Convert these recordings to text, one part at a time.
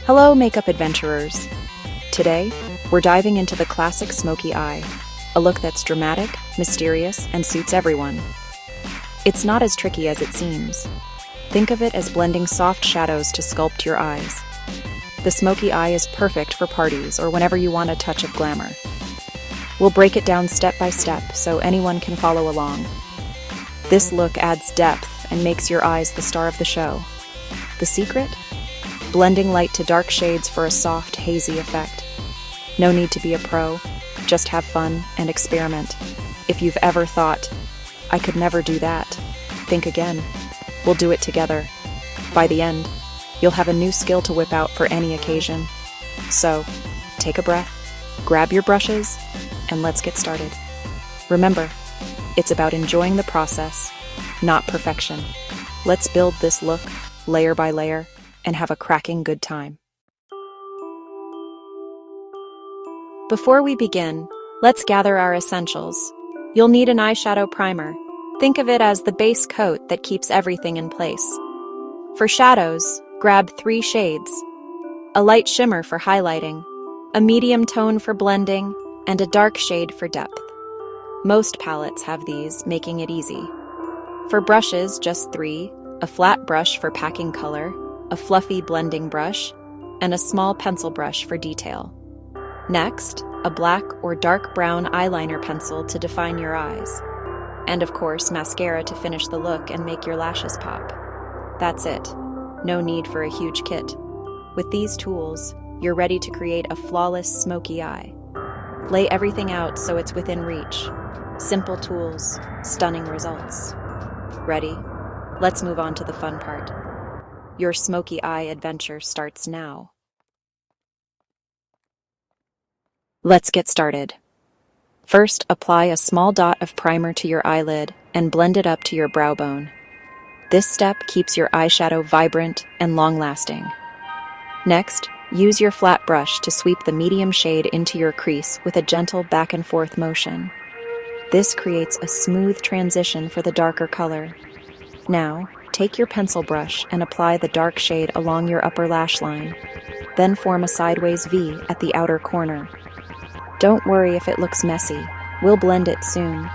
Hello, makeup adventurers. Today, we're diving into the classic smoky eye, a look that's dramatic, mysterious, and suits everyone. It's not as tricky as it seems. Think of it as blending soft shadows to sculpt your eyes. The smoky eye is perfect for parties or whenever you want a touch of glamour. We'll break it down step by step so anyone can follow along. This look adds depth and makes your eyes the star of the show. The secret? Blending light to dark shades for a soft, hazy effect. No need to be a pro, just have fun and experiment. If you've ever thought, I could never do that, think again. We'll do it together. By the end, you'll have a new skill to whip out for any occasion. So, take a breath, grab your brushes, and let's get started. Remember, it's about enjoying the process, not perfection. Let's build this look, layer by layer, and have a cracking good time. Before we begin, let's gather our essentials. You'll need an eyeshadow primer. Think of it as the base coat that keeps everything in place. For shadows, grab 3 shades. A light shimmer for highlighting, a medium tone for blending, and a dark shade for depth. Most palettes have these, making it easy. For brushes, just 3, a flat brush for packing color, a fluffy blending brush, and a small pencil brush for detail. Next, a black or dark brown eyeliner pencil to define your eyes. And of course, mascara to finish the look and make your lashes pop. That's it. No need for a huge kit. With these tools, you're ready to create a flawless smoky eye. Lay everything out so it's within reach. Simple tools, stunning results. Ready? Let's move on to the fun part. Your smoky eye adventure starts now. Let's get started. First, apply a small dot of primer to your eyelid and blend it up to your brow bone. This step keeps your eyeshadow vibrant and long-lasting. Next, use your flat brush to sweep the medium shade into your crease with a gentle back and forth motion. This creates a smooth transition for the darker color. Now, take your pencil brush and apply the dark shade along your upper lash line. Then form a sideways V at the outer corner. Don't worry if it looks messy. We'll blend it soon.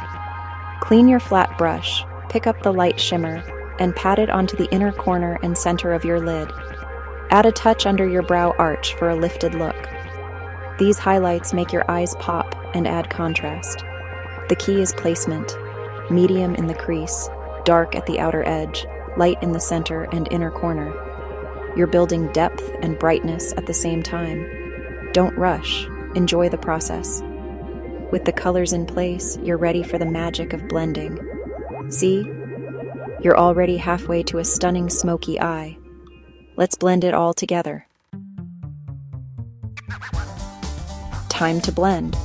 Clean your flat brush, pick up the light shimmer, and pat it onto the inner corner and center of your lid. Add a touch under your brow arch for a lifted look. These highlights make your eyes pop and add contrast. The key is placement. Medium in the crease, dark at the outer edge, light in the center and inner corner. You're building depth and brightness at the same time. Don't rush. Enjoy the process. With the colors in place, you're ready for the magic of blending. See? You're already halfway to a stunning smoky eye. Let's blend it all together. Time to blend.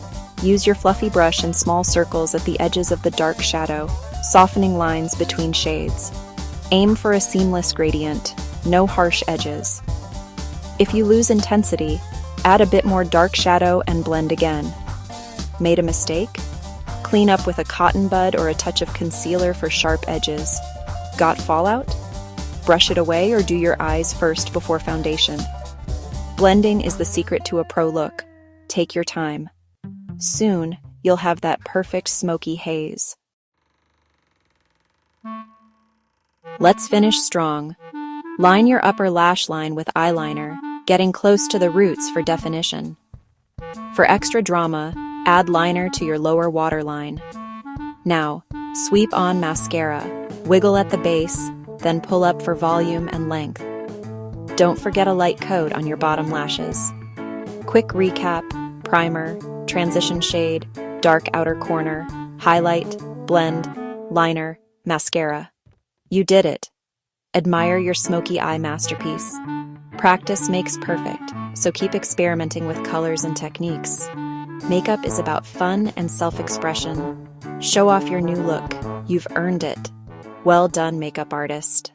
Use your fluffy brush in small circles at the edges of the dark shadow, softening lines between shades. Aim for a seamless gradient, no harsh edges. If you lose intensity, add a bit more dark shadow and blend again. Made a mistake? Clean up with a cotton bud or a touch of concealer for sharp edges. Got fallout? Brush it away or do your eyes first before foundation. Blending is the secret to a pro look. Take your time. Soon, you'll have that perfect smoky haze. Let's finish strong. Line your upper lash line with eyeliner, getting close to the roots for definition. For extra drama, add liner to your lower waterline. Now, sweep on mascara, wiggle at the base, then pull up for volume and length. Don't forget a light coat on your bottom lashes. Quick recap: primer, transition shade, dark outer corner, highlight, blend, liner, mascara. You did it. Admire your smoky eye masterpiece. Practice makes perfect, so keep experimenting with colors and techniques. Makeup is about fun and self-expression. Show off your new look. You've earned it. Well done, makeup artist.